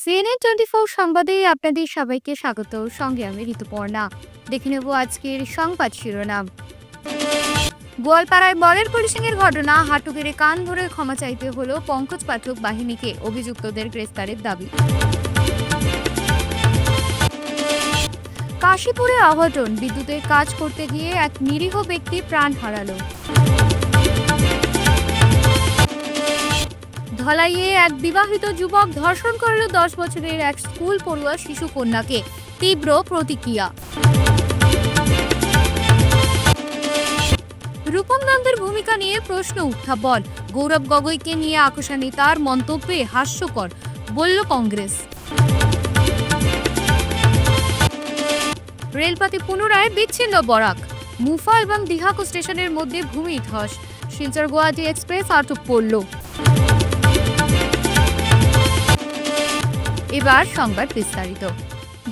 CNN 24 সংবাদে আপনাদের সবাইকে স্বাগত। সঙ্গে আমি ঋতুপর্ণা। দেখে নেব আজকের সংবাদ শিরোনাম। গোয়ালপাড়ায় মডেল পুলিশিংয়ের ঘটনা, হাঁটু গেড়ে কান ধরে ক্ষমা চাইতে হলো পঙ্কজ পাঠক বাহিনীকে, অভিযুক্তদের গ্রেফতারের দাবি। কাশীপুরে অঘটন, বিদ্যুতের কাজ করতে গিয়ে এক নিরীহ ব্যক্তি প্রাণ হারালো। ধলাইয়ে এক বিবাহিত যুবক ধর্ষণ করল 10 বছরের এক স্কুল পড়ুয়া শিশু কন্যাকে, তীব্র প্রতিক্রিয়া। রূপম নন্দের ভূমিকা নিয়ে প্রশ্ন উত্থাপন, গৌরব গগৈকে নিয়ে আকসা নেতার মন্তব্যে হাস্যকর বলল কংগ্রেস। রেলপথে পুনরায় বিচ্ছিন্ন বরাক, মুফা এবং দীঘা স্টেশনের মধ্যে ভূমিধস, শিলচর গুয়াহাটি এক্সপ্রেস আটক পড়ল। এবার সংবাদ বিস্তারিত।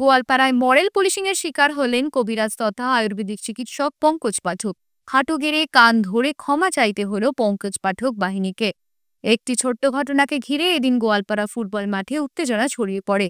গোয়ালপাড়ায় মডেল পুলিশিংয়ের শিকার হলেন কবিরাজ তথা আয়ুর্বেদিক চিকিৎসক পঙ্কজ পাঠক। হাঁটু গেড়ে কান ধরে ক্ষমা চাইতে হলো পঙ্কজ পাঠক বাহিনীকে। একটি ছোট্ট ঘটনাকে ঘিরে এদিন গোয়ালপাড়া ফুটবল মাঠে উত্তেজনা ছড়িয়ে পড়ে।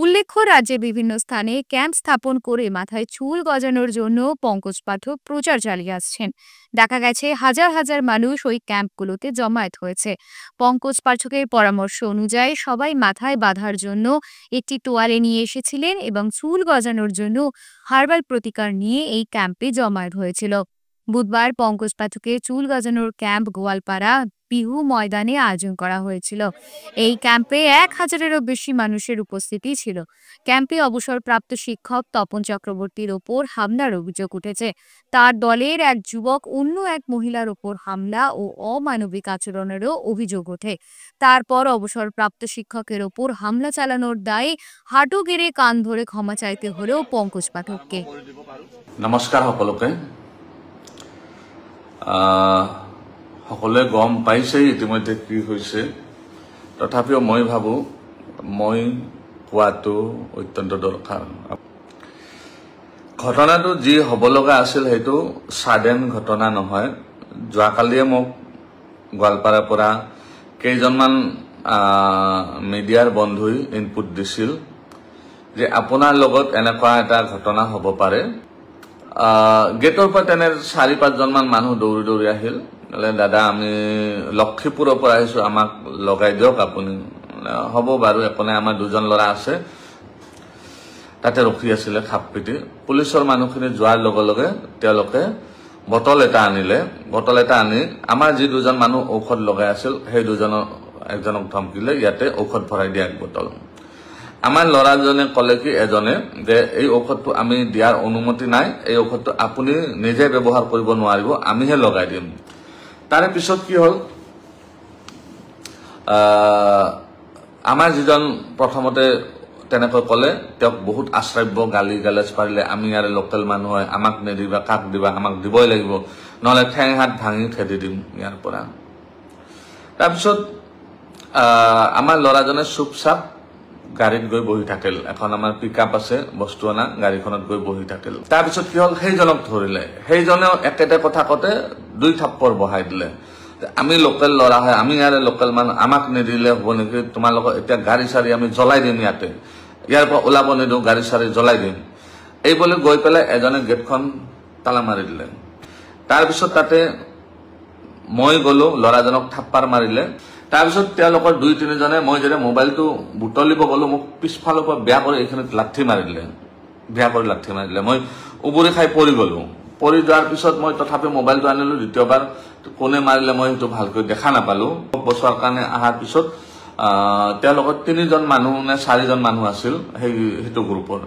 উল্লেখ্য, রাজ্যের বিভিন্ন স্থানে ক্যাম্প স্থাপন করে মাথায় চুল গজানোর জন্য পঙ্কজ পাঠক প্রচার চালিয়ে আসছেন। দেখা গেছে হাজার হাজার মানুষ ওই ক্যাম্পগুলোতে জমায়েত হয়েছে। পঙ্কজ পাঠকের পরামর্শ অনুযায়ী সবাই মাথায় বাঁধার জন্য একটি তোয়ালে নিয়ে এসেছিলেন এবং চুল গজানোর জন্য হার্বাল প্রতিকার নিয়ে এই ক্যাম্পে জমায়েত হয়েছিল। বুধবার পঙ্কজ পাঠকের চুল গজানোর ক্যাম্প গোয়ালপাড়া বিহু ময়দানে আয়োজন করা হয়েছিল। এই ক্যাম্পে 1000-এরও বেশি মানুষের উপস্থিতি ছিল। ক্যাম্পে অবসরপ্রাপ্ত শিক্ষক তপন চক্রবর্তীর ওপর হামলার অভিযোগ উঠেছে। তার দলের এক যুবক অন্য এক মহিলার ওপর হামলা ও অমানবিক আচরণেরও অভিযোগ ওঠে। তারপর অবসরপ্রাপ্ত শিক্ষকের ওপর হামলা চালানোর দায়ে হাঁটু গেড়ে কান ধরে ক্ষমা চাইতে হলেও পঙ্কজ পাঠককে। নমস্কাৰ সকলোকে। সকলে গম পাইছেই ইতিমধ্যে কি হৈছে, তথাপিও মই ভাবো মই কোৱাটো অত্যন্ত দৰকাৰ। ঘটনাটো যি হ'ব লগা আছিল সেইটো সাডেন ঘটনা নহয়। যোৱাকালিয়ে মোক গোৱালপাৰাৰ পৰা কেইজনমান মিডিয়াৰ বন্ধুই ইনপুট দিছিল যে আপোনাৰ লগত এনেকুৱা এটা ঘটনা হ'ব পাৰে। গেটৰ পৰা তেনে 4-5জনমান মানুহ দৌৰি দৌৰি আহিল, দাদা আমি লক্ষীপুৰৰ পৰা আহিছো, আমাক লগাই দিয়ক আপুনি। হ'ব বাৰু, একো নাই, আমাৰ 2জন ল'ৰা আছে। তাতে ৰখি আছিলে খাপ পিটি। পুলিচৰ মানুহখিনি যোৱাৰ লগে লগে তেওঁলোকে বটল এটা আনিলে। বটল এটা আনি আমাৰ যি 2জন মানুহ ঔষধ লগাই আছিল সেই 2জনৰ একজনক ধমকিলে, ইয়াতে ঔষধ ভৰাই দিয়া এক বটল। আমাৰ ল'ৰাজনে ক'লে কি এজনে যে এই ঔষধটো আমি দিয়াৰ অনুমতি নাই, এই ঔষধটো আপুনি নিজে ব্যৱহাৰ কৰিব নোৱাৰিব, আমিহে লগাই দিম। তাৰে পিছত কি হ'ল, আমাৰ যিজন প্ৰথমতে তেনেকৈ ক'লে তেওঁক বহুত আশ্ৰব্য গালি গালাজ পাৰিলে, আমি ইয়াৰে লোকেল মানুহ হয়, আমাক নিদিবা, কাক দিবা, আমাক দিবই লাগিব, নহ'লে ঠেং হাত ভাঙি খেদি দিম ইয়াৰ পৰা। তাৰপিছত আমাৰ ল'ৰাজনে চুপচাপ গাড়ীত গৈ বহি থাকিল। এখন আমাৰ পিকআপ আছে, বস্তু অনা, গাড়ীখনত গৈ বহি থাকিল। তাৰপিছত কি হ'ল, সেইজনক ধৰিলে। সেইজনেও একেটা কথা কওঁতে 2 থাপ্পৰ বহাই দিলে। আমি লোকেল ল'ৰা হয়, আমি ইয়াৰে লোকেল মানুহ, আমাক নিদিলে হ'ব নেকি, তোমালোকক এতিয়া গাড়ী চাৰি আমি জ্বলাই দিম, ইয়াতে ইয়াৰ পৰা ওলাব নিদিওঁ, গাড়ী চাৰি জ্বলাই দিম। এই বুলি গৈ পেলাই এজনে গেটখন তালা মাৰি দিলে। তাৰপিছত তাতে মই গ'লো, ল'ৰাজনক থাপ্পাৰ মাৰিলে। তাৰপিছত তেওঁলোকৰ 2-3জনে মই যেতিয়া মোবাইলটো বুটলিব গ'লো, মোক পিছফালৰ পৰা বেয়া কৰি এইখিনিত লাঠি মাৰিলে, বেয়া কৰি লাঠি মাৰিলে। মই উবুৰি খাই পৰি গ'লো। পৰি যোৱাৰ পিছত মই তথাপি মোবাইলটো আনিলো। দ্বিতীয়বাৰ কোনে মাৰিলে মই সেইটো ভালকৈ দেখা নাপালো। বচোৱাৰ কাৰণে অহাৰ পিছত তেওঁলোকৰ 3জন মানুহ নে 4জন মানুহ আছিল সেইটো গ্ৰুপৰ।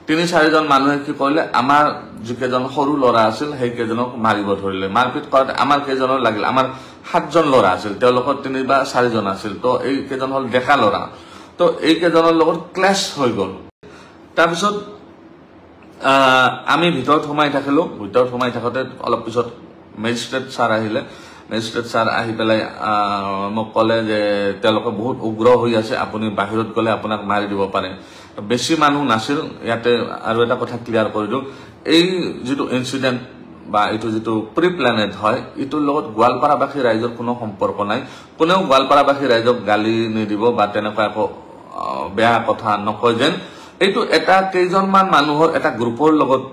3-4জন মানুহে কি কৰিলে, আমাৰ যিকেইজন সৰু ল'ৰা আছিল সেইকেইজনক মাৰিব ধৰিলে। মাৰপিট কৰাতে আমাৰ কেইজনৰ লাগিল, আমাৰ 7জন ল'ৰা আছিল, তেওঁলোকৰ 3 বা 4জন আছিল। তো এই কেইজন হ'ল ডেকা ল'ৰা। তো এই কেইজনৰ লগত ক্লেশ হৈ গ'ল। তাৰপিছত আমি ভিতৰত সোমাই থাকিলো। ভিতৰত সোমাই থাকোঁতে অলপ পিছত মেজিষ্ট্ৰেট ছাৰ আহিলে। মেজিষ্ট্ৰেট ছাৰ আহি পেলাই মোক ক'লে যে তেওঁলোকে বহুত উগ্ৰ হৈ আছে, আপুনি বাহিৰত গ'লে আপোনাক মাৰি দিব পাৰে। বেছি মানুহ নাছিল ইয়াতে। আৰু এটা কথা ক্লিয়াৰ কৰি দিওঁ, এই যিটো ইনচিডেণ্ট বা এইটো যিটো প্ৰি প্লেনেড হয়, এইটোৰ লগত গোৱালপাৰাবাসী ৰাইজৰ কোনো সম্পৰ্ক নাই। কোনেও গোৱালপাৰাবাসী ৰাইজক গালি নিদিব বা তেনেকুৱা একো বেয়া কথা নকয় যেন। এইটো এটা কেইজনমান মানুহৰ এটা গ্ৰুপৰ লগত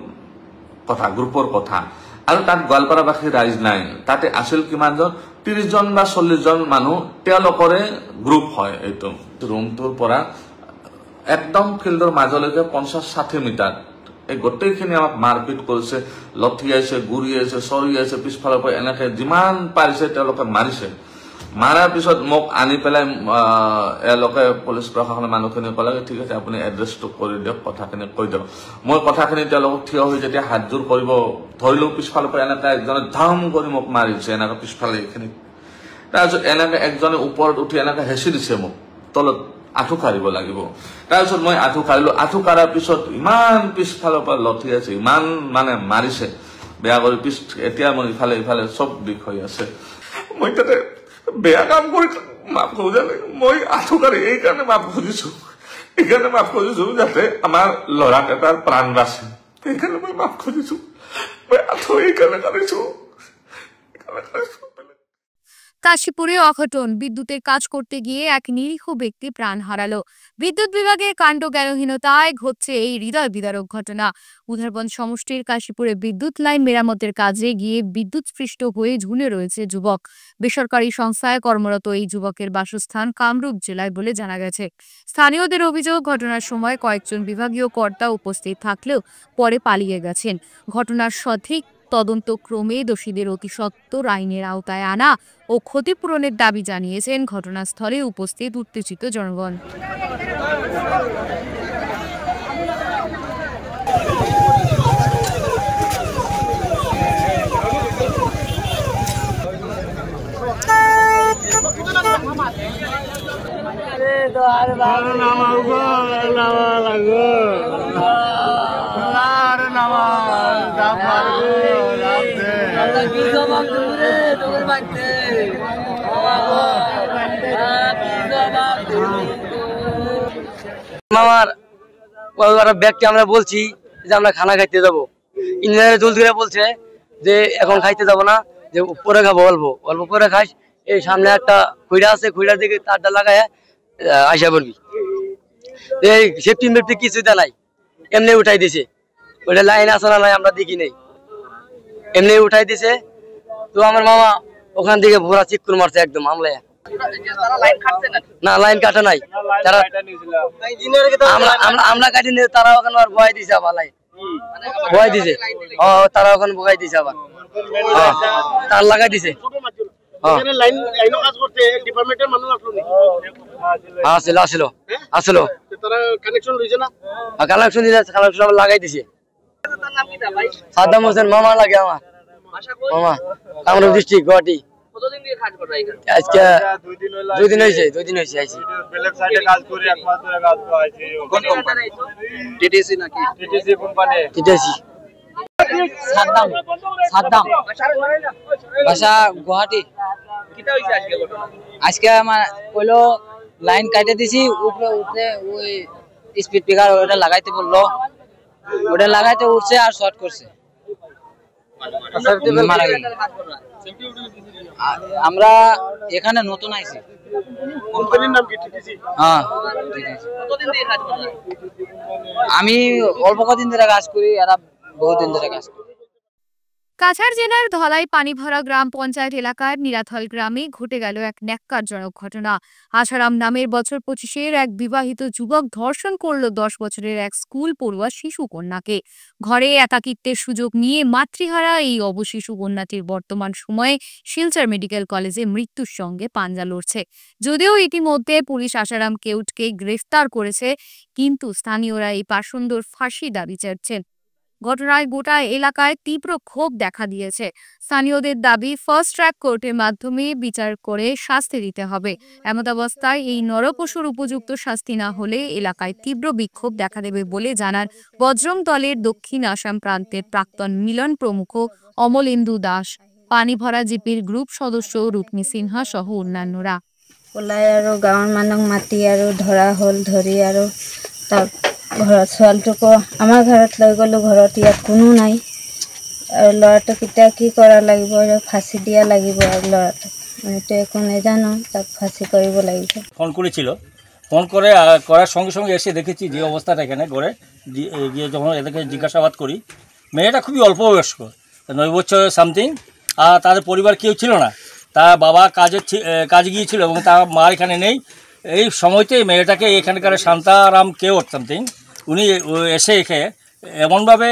কথা, গ্ৰুপৰ কথা। আৰু তাত গোৱালপাৰাবাসী ৰাইজ নাই। তাতে আছিল কিমানজন, 30 জন বা 40 জন মানুহ, তেওঁলোকৰে গ্ৰুপ হয়। এইটো ৰুমটোৰ পৰা একদম ফিল্ডৰ মাজলৈকে 50-60 মিটাৰ এই গোটেইখিনি আমাক মাৰপিট কৰিছে, লঠিয়াইছে, গুৰিয়াইছে, চৰিয়াইছে, পিছফালৰ পৰা এনেকে যিমান পাৰিছে তেওঁলোকে মাৰিছে। মাৰাৰ পিছত মোক আনি পেলাই এওঁলোকে পুলিচ প্ৰশাসনৰ মানুহখিনি ক'লে ঠিক আছে আপুনি এড্ৰেছটো কৰি দিয়ক, কথাখিনি কৈ দিয়ক। মই কথাখিনি তেওঁলোকক থিয় হৈ যেতিয়া হাতযোৰ কৰিব ধৰিলো, পিছফালৰ পৰা এনেকে একজনে ধাম কৰি মোক মাৰিছে, এনেকে পিছফালে এইখিনি। তাৰপিছত এনেকে একজনে ওপৰত উঠি এনেকে হেঁচি দিছে মোক, তলত আঁঠু কাঢ়িব লাগিব। তাৰপিছত মই আঁঠু কাঢ়িলো। আঁঠু কাঢ়াৰ পিছত ইমান পিছফালৰ পৰা লঠি আছে, ইমান মানে মাৰিছে বেয়া কৰি। এতিয়া মোৰ ইফালে ইফালে চব দিশ হৈ আছে। মই তাতে বেয়া কাম কৰি মাফ খোজা নাই। মই আঁঠু কাঢ়ি এইকাৰণে মাফ খুজিছো, এইকাৰণে মাফ খুজিছো যাতে আমাৰ ল'ৰাকেইটাৰ প্ৰাণ বাচে। সেইকাৰণে মই মাফ খুজিছো। মই আঁঠু এইকাৰণে কাঢ়িছো। কাশীপুরে অঘটন, বিদ্যুতের কাজ করতে গিয়ে এক নিরীহ ব্যক্তি প্রাণ হারালো। বিদ্যুৎ বিভাগের কাণ্ড জ্ঞানহীনতায় ঘটছে এই হৃদয় বিদারক ঘটনা। উধারবন সমষ্টির কাশীপুরে বিদ্যুৎ লাইন মেরামতের কাজে গিয়ে বিদ্যুৎস্পৃষ্ট হয়ে ঝুলে রয়েছে যুবক। বেসরকারি সংস্থায় কর্মরত এই যুবকের বাসস্থান কামরূপ জেলায় বলে জানা গেছে। স্থানীয়দের অভিযোগ, ঘটনার সময় কয়েকজন বিভাগীয় কর্তা উপস্থিত থাকলেও পরে পালিয়ে গেছেন। ঘটনার সঠিক তদন্তক্রমে দোষীদের অতি সত্বর আইনের আওতায় আনা ও ক্ষতিপূরণের দাবি জানিয়েছেন ঘটনাস্থলে উপস্থিত উত্তেজিত জনগণ। আমার ব্যক্তি আমরা বলছি যে আমরা খানা খাইতে যাবো, ইঞ্জিনিয়ার জলদি করে বলছে যে এখন খাইতে যাবো না, যে পরে খাবো, অল্প অল্প পরে খাইস। এই সামনে একটা খুঁড়া আছে, খুঁড়ার দিকে তারটা লাগায় আইসা পড়বি। এই সেফটি মেফটি কিছু দেয় নাই, এমনি উঠাই দিছে। ওইটা লাইন আছে না নাই আমরা দেখি নেই, এমনি উঠাই দিছে। তো আমার মামা ওখান থেকে ভোরা চিক্কুর মারছে একদম হামলায়। না লাইন কাটা নাই, তারা আমরা কাটি নিয়ে তারা ওখানে আর ভয় দিছে, আবার লাইন ভয় দিছে। তারা ওখানে ভয় দিছে, আবার তার লাগাই দিছে। কানেকশন লাগাই দিছে। সাদ্দাম হোসেন মামা লাগে আমার, মামা কামরূপ ডিস্ট্রিক্ট গুয়াহাটি। আজকে 2 দিন হয়েছে, 2 দিন হয়েছে আইছি। টিটিসি নাকি? TTC company. TTC. Saddam, Saddam ভাষা গুয়াহাটি। কিটা হইছে আজকে ঘটনা? আজকে আমার কইলো লাইন কাটে দিছি, উপরে উঠে ওই স্পিড ব্রেকার ওটা লাগাইতে বললো, ওটা লাগাইতে উঠছে আর শর্ট করছে, মারা গেল। আমরা এখানে নতুন আইছি। কোম্পানির নাম কি? টিটিসি। হ্যাঁ টিটিসি। কতদিন ধরে কাজ করেন? আমি অল্প কদিন ধরে কাজ করি, এরা বহুত দিন ধরে কাজ করে। কাছাড় জেলার ধলাই পানিভরা গ্রাম পঞ্চায়েত এলাকার নিরাথল গ্রামে ঘটে গেল এক ন্যাক্কারজনক ঘটনা। আশারাম নামের বছর 25-এর এক বিবাহিত যুবক ধর্ষণ করল 10 বছরের এক স্কুল পড়ুয়া শিশু কন্যাকে। ঘরে একাকিত্বের সুযোগ নিয়ে মাতৃহারা এই অবশিশু কন্যাটির বর্তমান সময়ে শিলচর মেডিকেল কলেজে মৃত্যুর সঙ্গে পাঞ্জা লড়ছে। যদিও ইতিমধ্যে পুলিশ আশারাম কেউটকে গ্রেফতার করেছে, কিন্তু স্থানীয়রা এই পাষণ্ডর ফাঁসি দাবি চাচ্ছেন। ঘটনায় গোটা এলাকায় তীব্র ক্ষোভ দেখা দিয়েছে। স্থানীয়দের দাবি ফাস্ট ট্র্যাক কোর্টের মাধ্যমে বিচার করে শাস্তি দিতে হবে। এমতাবস্থায় এই নরপশুর উপযুক্ত শাস্তি না হলে এলাকায় তীব্র বিক্ষোভ দেখা দেবে বলে জানান বজরং দলের দক্ষিণ আসাম প্রান্তের প্রাক্তন মিলন প্ৰমুখ অমলেন্দু দাস, পানি ভরা জিপির গ্রুপ সদস্য রুক্মিণী সিনহা সহ অন্যান্যরা। ওলাই আৰু গাঁৱৰ মানুহ মাতি আৰু ধৰা হ'ল, ধৰি আৰু তাক ঘৰত ছোৱালীটোকো আমাৰ ঘৰত লৈ গ'লোঁ। ঘৰত ইয়াত কোনো নাই আৰু ল'ৰাটোক এতিয়া কি কৰা লাগিব, ফাঁচি দিয়া লাগিব আৰু ল'ৰাটোক আমিতো একো নাজানো, তাক ফাঁসি কৰিব লাগিব। ফোন করেছিল, ফোন করার সঙ্গে সঙ্গে এসে দেখেছি যে অবস্থাটা এখানে ঘরে গিয়ে যখন এদেরকে জিজ্ঞাসাবাদ করি, মেয়েটা খুবই অল্প বয়স্ক, 9 বছর সামথিং, আর তাদের পরিবার কেউ ছিল না। তার বাবা কাজে গিয়েছিল এবং তার মা এখানে নেই। এই সময়তেই মেয়েটাকে এখানকার শান্তারাম কেউ সামথিং উনি এসে এমনভাবে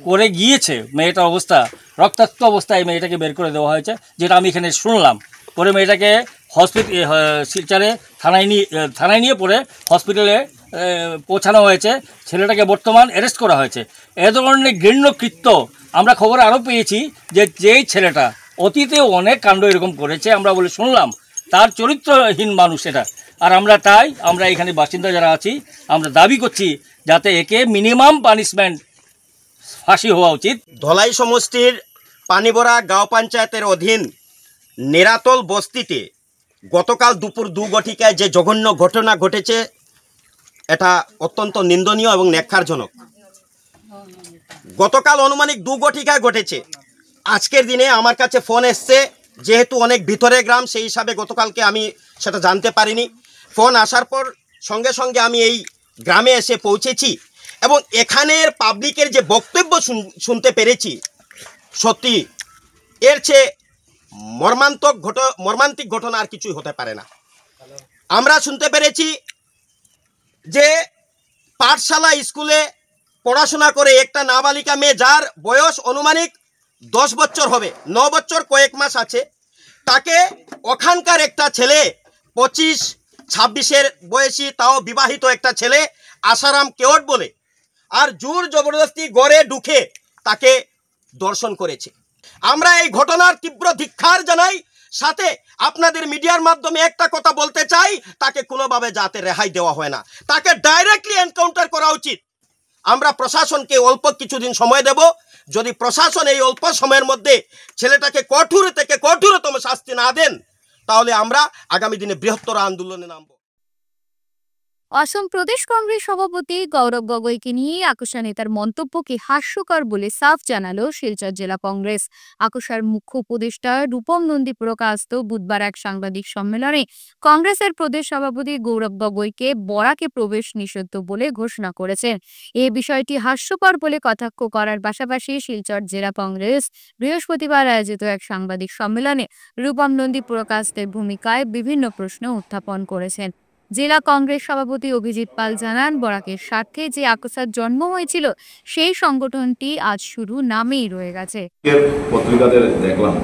করে গিয়েছে, মেয়েটার অবস্থা রক্তাক্ত অবস্থায় মেয়েটাকে বের করে দেওয়া হয়েছে, যেটা আমি এখানে শুনলাম। পরে মেয়েটাকে শিলচরে থানায় নিয়ে পরে হসপিটালে পৌঁছানো হয়েছে। ছেলেটাকে বর্তমান অ্যারেস্ট করা হয়েছে। এ ধরনের ঘৃণ্য কৃত্য আমরা খবরে আরও পেয়েছি যে যেই ছেলেটা অতীতে অনেক কাণ্ড এরকম করেছে, আমরা বলে শুনলাম তার চরিত্রহীন মানুষ এটা। আর আমরা এখানে বাসিন্দা যারা আছি আমরা দাবি করছি যাতে একে মিনিমাম পানিশমেন্ট ফাঁসি হওয়া উচিত। ধলাই সমষ্টির পানিবরা গাঁও পঞ্চায়েতের অধীন নেরাতল বস্তিতে গতকাল দুপুর 2 ঘটিকায় যে জঘন্য ঘটনা ঘটেছে, এটা অত্যন্ত নিন্দনীয় এবং ন্যাক্কারজনক। গতকাল অনুমানিক 2 ঘটিকায় ঘটেছে। আজকের দিনে আমার কাছে ফোন এসছে, যেহেতু অনেক ভিতরে গ্রাম সেই হিসাবে গতকালকে আমি সেটা জানতে পারিনি। ফোন আসার পর সঙ্গে সঙ্গে আমি এই গ্রামে এসে পৌঁছেছি এবং এখানের পাবলিকের যে বক্তব্য শুনতে পেরেছি, সত্যি এর চেয়ে মর্মান্তিক ঘটনা আর কিছুই হতে পারে না। আমরা শুনতে পেরেছি যে পাঠশালা স্কুলে পড়াশোনা করে একটা নাবালিকা মেয়ে, যার বয়স অনুমানিক 10 বছর হবে, 9 বছর কয়েক মাস আছে, তাকে ওখানকার একটা ছেলে 25-26 বয়সী, তাও বিবাহিত একটা ছেলে আসারাম কেওট বলে, আর জোর জবরদস্তি গড়ে ঢুকে তাকে দর্শন করেছে। আমরা এই ঘটনার তীব্র ধিক্কার জানাই। সাথে আপনাদের মিডিয়ার মাধ্যমে একটা কথা বলতে চাই, তাকে কোনোভাবে যাতে রেহাই দেওয়া হয় না, তাকে ডাইরেক্টলি এনকাউন্টার করা উচিত। আমরা প্রশাসনকে অল্প কিছুদিন সময় দেব। যদি প্রশাসন এই অল্প সময়ের মধ্যে ছেলেটাকে কঠোর থেকে কঠোরতম শাস্তি না দেন, তাহলে আমরা আগামী দিনে বৃহত্তর আন্দোলনে নামব। অসম প্রদেশ কংগ্রেস সভাপতি গৌরব গগৈকে নিয়ে আকসা নেতার মন্তব্যকে হাস্যকর বলে সাফ জানালো শিলচর জেলা কংগ্রেস। আকসার মুখ্য উপদেষ্টা রূপম নন্দী প্রকাশিত বুধবার এক সাংবাদিক সম্মেলনে কংগ্রেসের প্রদেশ সভাপতি গৌরব গগৈকে বরাকে প্রবেশ নিষিদ্ধ বলে ঘোষণা করেছেন। এই বিষয়টি হাস্যকর বলে কটাক্ষ করার পাশাপাশি শিলচর জেলা কংগ্রেস বৃহস্পতিবার আয়োজিত এক সাংবাদিক সম্মেলনে রূপম নন্দী প্রকাশিতের ভূমিকায় বিভিন্ন প্রশ্ন উত্থাপন করেছেন। জেলা কংগ্রেস সভাপতি অভিজিৎ পাল জানান, বরাকের স্বার্থে যে আকসার জন্ম হয়েছিল সেই সংগঠনটি আজ শুধু নামেই রয়ে গেছে। পত্রিকাতে দেখলাম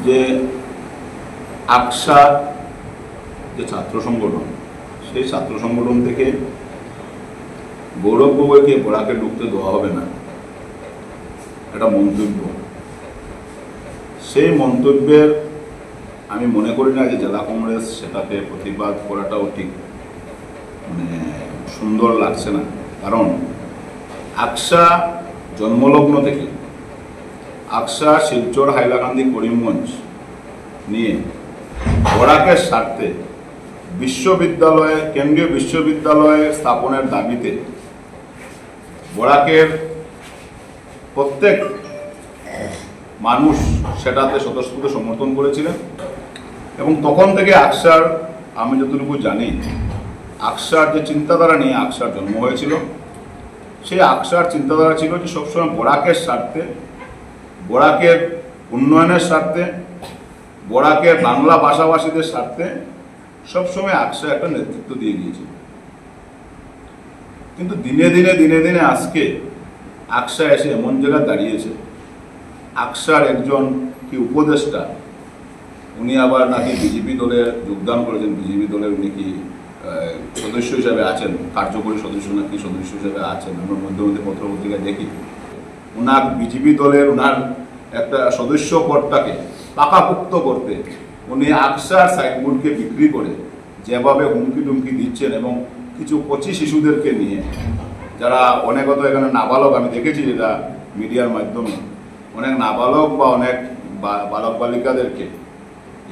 যে আকসা যে ছাত্র সংগঠন, সেই ছাত্র সংগঠন থেকে গৌরব গগৈকে বরাকে ঢুকতে দেওয়া হবে না, একটা মন্তব্য। সেই মন্তব্যের আমি মনে করি না যে জেলা কংগ্রেস সেটাতে প্রতিবাদ করাটাও ঠিক সুন্দর লাগছে না। কারণ আকসা জন্মলগ্ন থেকে আকসা শিলচর হাইলাকান্দি করিমগঞ্জ নিয়ে বরাকের স্বার্থে বিশ্ববিদ্যালয়ে, কেন্দ্রীয় বিশ্ববিদ্যালয় স্থাপনের দাবিতে বরাকের প্রত্যেক মানুষ সেটাতে স্বতঃস্ফূর্ত সমর্থন করেছিলেন। এবং তখন থেকে আকসার, আমি যতটুকু জানি, আকসার যে চিন্তাধারা নিয়ে আকসার জন্ম হয়েছিল, সেই আকসার চিন্তাধারা ছিল যে সবসময় বরাকের স্বার্থে, বরাকের উন্নয়নের স্বার্থে, বরাকের বাংলা ভাষাভাষীদের স্বার্থে সবসময় আকসা একটা নেতৃত্ব দিয়ে গিয়েছিল। কিন্তু দিনে দিনে আজকে আকসা এসে এমন জায়গায় দাঁড়িয়েছে, আকসার একজন কি উপদেষ্টা, উনি আবার নাকি বিজেপি দলে যোগদান করেছেন, বিজেপি দলের উনি কি সদস্য হিসাবে আছেন, কার্যকরী সদস্য নাকি সদস্য হিসাবে আছেন, আমরা মধ্যে মধ্যে পত্রপত্রিকায় দেখি। ওনার বিজেপি দলের ওনার একটা সদস্য পদটাকে পাকাপুক্ত করতে উনি আকসার সাইনবোর্ডকে বিক্রি করে যেভাবে হুমকি টুমকি দিচ্ছেন, এবং কিছু কচি শিশুদেরকে নিয়ে, যারা অনেক হয়তো এখানে নাবালক, আমি দেখেছি যেটা মিডিয়ার মাধ্যমে, অনেক নাবালক বা অনেক বালক বালিকাদেরকে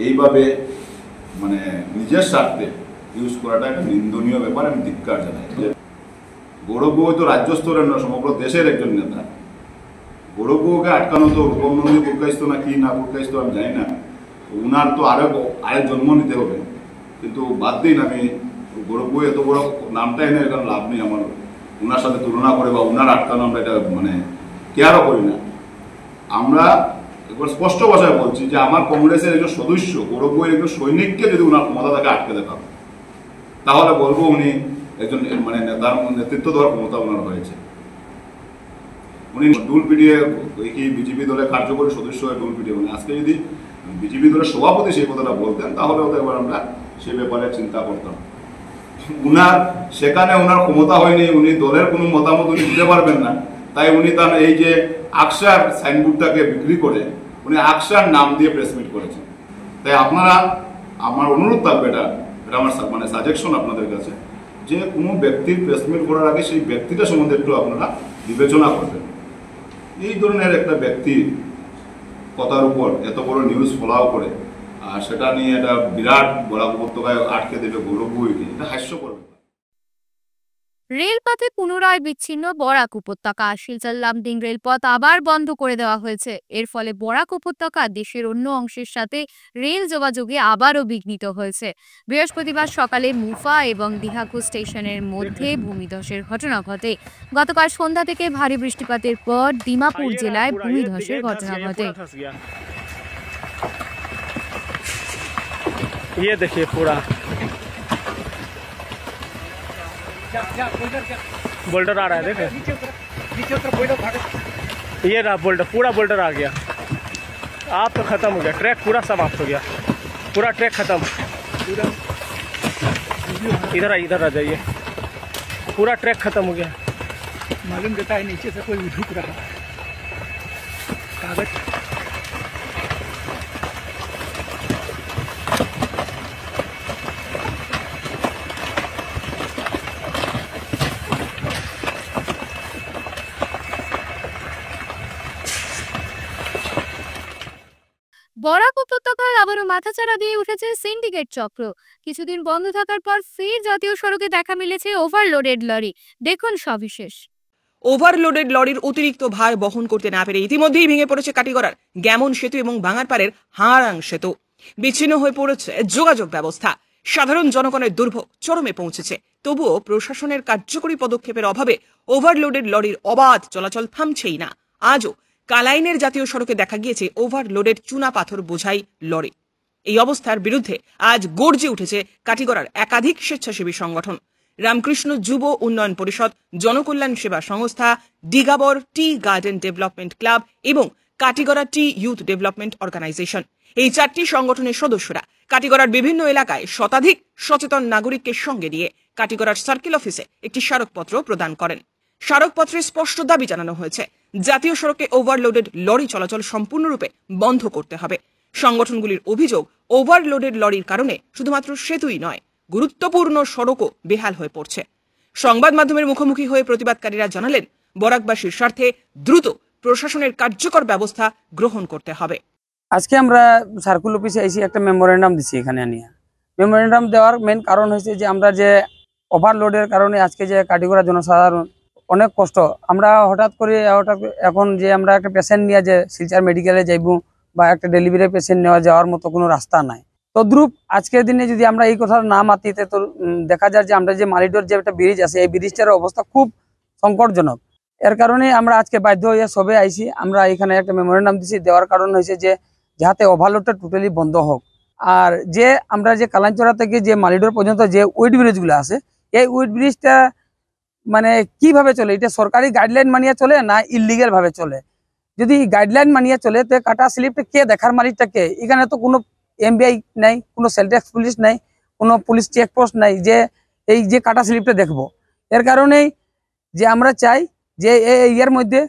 এইভাবে মানে নিজের স্বার্থে ইউজ করাটা একটা নিন্দনীয় ব্যাপার। আমি ধিক্কার জানাই। গৌরববাবু তো রাজ্য স্তরের না, সমগ্র দেশের একজন নেতা। গৌরববাবুকে আটকানো তো রূপম নন্দী পুরকাইস্ত না কি না পুরকাইস্ত আমি জানি না, উনার তো আরেক জন্ম নিতে হবে। কিন্তু বাদ দিন, আমি গৌরববাবু এত বড় নামটাই নেই, কারণ লাভ নেই আমার ওনার সাথে তুলনা করে বা ওনার আটকানো আমরা এটা মানে কেয়ারও করি না। আমরা একবার স্পষ্ট ভাষায় বলছি যে আমার কংগ্রেসের একজন সদস্য, গৌরববাবুর একজন সৈনিককে যদি ওনার ক্ষমতা তাকে আটকে দেখা, তাহলে বলবো উনি একজন মানে নেতার নেতৃত্ব দেওয়ার ক্ষমতা ওনার হয়েছে। উনি ডুল পিটিয়ে কি বিজেপি দলের কার্যকরী সদস্য হয়ে ডুল পিটিয়ে, আজকে যদি বিজেপি দলের সভাপতি সেই কথাটা বলতেন তাহলে হয়তো একবার আমরা সে ব্যাপারে চিন্তা করতাম। উনার সেখানে ওনার ক্ষমতা হয়নি, উনি দলের কোনো মতামত উনি দিতে পারবেন না, তাই উনি তার এই যে আকসার সাইনবোর্ডটাকে বিক্রি করে উনি আকসার নাম দিয়ে প্রেসমিট করেছেন। তাই আপনারা, আমার অনুরোধ থাকবে, এটা আমার মানে সাজেশন আপনাদের কাছে, যে কোনো ব্যক্তির প্রেসমিট করার আগে সেই ব্যক্তিটা সম্বন্ধে একটু আপনারা বিবেচনা করবেন। এই ধরনের একটা ব্যক্তি কথার উপর এত বড় নিউজ ফলাও করে, আর সেটা নিয়ে একটা বিরাট বরাক উপত্যকায় আটকে দেবে গৌরববাবুকে, এটা হাস্যকর। রেলপথে পুনরায় বিচ্ছিন্ন বরাক উপত্যকা। শিলচর লামডিং রেলপথ আবার বন্ধ করে দেওয়া হয়েছে। এর ফলে বরাক উপত্যকা দেশের অন্য অংশের সাথে রেল যোগাযোগে আবারও বিঘ্নিত হয়েছে। বৃহস্পতিবার সকালে মুফা এবং দিহাকু স্টেশনের মধ্যে ভূমিধসের ঘটনা ঘটে। গতকাল সন্ধ্যা থেকে ভারী বৃষ্টিপাতের পর দিমাপুর জেলায় ভূমিধসের ঘটনা ঘটে। ये देखिए पूरा बोल्डर आ रहा है, देखो ये रहा बोल्डर, पूरा बोल्डर आ गया। आप तो खत्म हो गया, ट्रैक पूरा समाप्त हो गया, पूरा ट्रैक खत्म। इधर आ जाइए, पूरा ट्रैक खत्म हो गया। मालूम देता है नीचे से कोई झुक रहा है कागज। বরাক উপত্যকায় আবারও মাথাচাড়া দিয়ে উঠেছে সিন্ডিকেট চক্র। কিছুদিন বন্ধ থাকার পর ফের জাতীয় সড়কে দেখা মিলেছে ওভারলোডেড লরি। দেখুন সবিশেষ। ওভারলোডেড লরির অতিরিক্ত ভার বহন করতে না পেরে ইতিমধ্যেই ভেঙে পড়েছে কাটিগড়ার গ্যামন সেতু এবং ভাঙারপাড়ের হাড়াং সেতু। বিচ্ছিন্ন হয়ে পড়েছে যোগাযোগ ব্যবস্থা। সাধারণ জনগণের দুর্ভোগ চরমে পৌঁছেছে। তবুও প্রশাসনের কার্যকরী পদক্ষেপের অভাবে ওভারলোডেড লরির অবাধ চলাচল থামছেই না। আজও কালাইনের জাতীয় সড়কে দেখা গিয়েছে ওভারলোডেড চুনা পাথর বোঝাই লরি। এই অবস্থার বিরুদ্ধে আজ গর্জে উঠেছে কাটিগড়ার একাধিক স্বেচ্ছাসেবী সংগঠন। রামকৃষ্ণ যুব উন্নয়ন পরিষদ, জনকল্যাণ সেবা সংস্থা, ডিগাবর টি গার্ডেন ডেভেলপমেন্ট ক্লাব এবং কাটিগড়া টি ইউথ ডেভেলপমেন্ট অর্গানাইজেশন। এই চারটি সংগঠনের সদস্যরা কাটিগড়ার বিভিন্ন এলাকায় শতাধিক সচেতন নাগরিককে সঙ্গে নিয়ে কাটিগড়ার সার্কেল অফিসে একটি স্মারকপত্র প্রদান করেন। স্মারকপত্রে স্পষ্ট দাবি জানানো হয়েছে, জাতীয় সড়কে ওভারলোডেড লরি চলাচল সম্পূর্ণরূপে বন্ধ করতে হবে। সংগঠনগুলির অভিযোগ, ওভারলোডেড লরির কারণে শুধুমাত্র সেতুই নয়, গুরুত্বপূর্ণ সড়কও বেহাল হয়ে পড়ছে। সংবাদ মাধ্যমের মুখোমুখি হয়ে প্রতিবাদকারীরা জানালেন, বরাকবাসীর স্বার্থে দ্রুত প্রশাসনের কার্যকর ব্যবস্থা গ্রহণ করতে হবে। আজকে আমরা সার্কুল অফিসে এসে একটা মেমোরেন্ডাম দিচ্ছি। এখানে নিয়ে মেমোরেন্ডাম দেওয়ার মেন কারণ হয়েছে যে আমরা যে ওভারলোডের কারণে আজকে যে কাটিগড়া জনসাধারণ অনেক কষ্ট। আমরা হঠাৎ এখন যে আমরা একটা পেশেন্ট নিয়ে যে শিলচর মেডিকেলে যাইব বা একটা ডেলিভারি পেশেন্ট নেওয়া যাওয়ার মতো কোনো রাস্তা নাই। তদ্রুপ আজকের দিনে যদি আমরা এই কথা না মাতিতে, তো দেখা যায় যে আমরা যে মালিডোর যে একটা ব্রিজ আছে, এই ব্রিজটার অবস্থা খুব সংকটজনক। এর কারণে আমরা আজকে বাধ্য হয়ে সবে আইছি। আমরা এখানে একটা মেমোরেন্ডাম দিচ্ছি। দেওয়ার কারণ হয়েছে যে যাতে ওভারলোডটা টোটালি বন্ধ হোক। আর যে আমরা যে কালাঞ্চড়া থেকে যে মালিডোর পর্যন্ত যে উইড ব্রিজগুলো আছে, এই উইড ব্রিজটা মানে কিভাবে চলে, এটা সরকারি গাইডলাইন মানিয়ে চলে না ইলিগাল ভাবে চলে? যদি গাইডলাইন মানিয়ে চলে তো কাটা স্লিপটা কে দেখার, মালিকটা কে? এখানে তো কোনো এমবিআই নাই, কোনো সেল ট্যাক্স পুলিশ নাই, কোনো পুলিশ চেকপোস্ট নাই যে এই যে কাটা স্লিপটা দেখবো। এর কারণেই যে আমরা চাই যে এই ইয়ার মধ্যে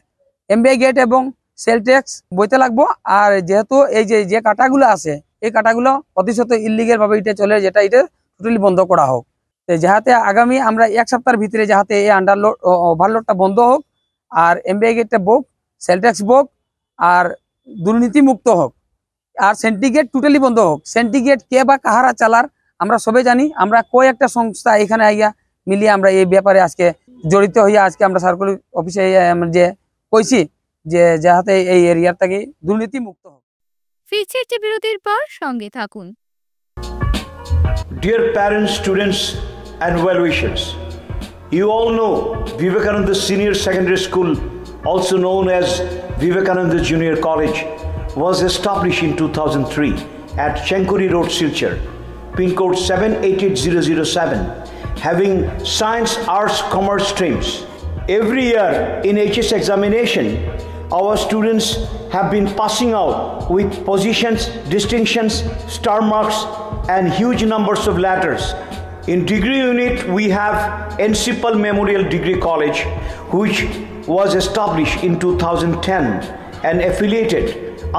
এমবিআই গেট এবং সেল ট্যাক্স বইতে লাগবো। আর যেহেতু এই যে কাটাগুলো আছে এই কাটাগুলো প্রতিশত ইলিগেল ভাবে এটা চলে, যেটা এটা টোটালি বন্ধ করা হোক, যাহাতে আগামী আমরা 1 সপ্তাহের ভিতরে যাহাতে এই আন্ডারলোড ওভারলোডটা বন্ধ হোক, আর এমবিআই গেটটা বোক, সেল ট্যাক্স বোক, আর দুর্নীতি মুক্ত হোক, আর সেন্টিগেট টোটালি বন্ধ হোক। সেন্টিগেট কে বা কাহারা চালার আমরা সবাই জানি। আমরা কয়েকটা সংস্থা এখানে আইয়া মিলিয়ে আমরা এই ব্যাপারে আজকে জড়িত হইয়া আজকে আমরা সার্কুল অফিসে যে কইছি যে যাহাতে এই এরিয়ার থেকে দুর্নীতি মুক্ত হোক। ফিরছে একটি বিরতির পর, সঙ্গে থাকুন। Dear parents, students and well-wishers, you all know Vivekananda Senior Secondary School, also known as Vivekananda Junior College, was established in 2003 at Chenkuri Road, Silchar, pin code 788007, having science, arts, commerce streams. Every year in HS examination, our students have been passing out with positions, distinctions, star marks, and huge numbers of letters. In degree unit, we have Encipal Memorial Degree College, which was established in 2010 and affiliated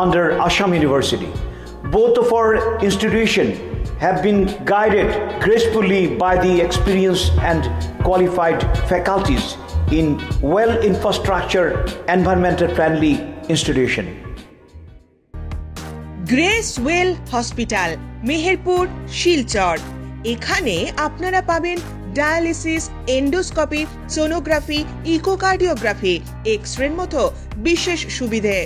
under Assam University. Both of our institutions have been guided gracefully by the experienced and qualified faculties in well-infrastructure, environmental-friendly institution. Grace well hospital, Meherpur, Silchar. এখানে আপনারা পাবেন dialysis, endoscopy, sonography, echocardiography, এক্স-রের মতো বিশেষ সুবিধে।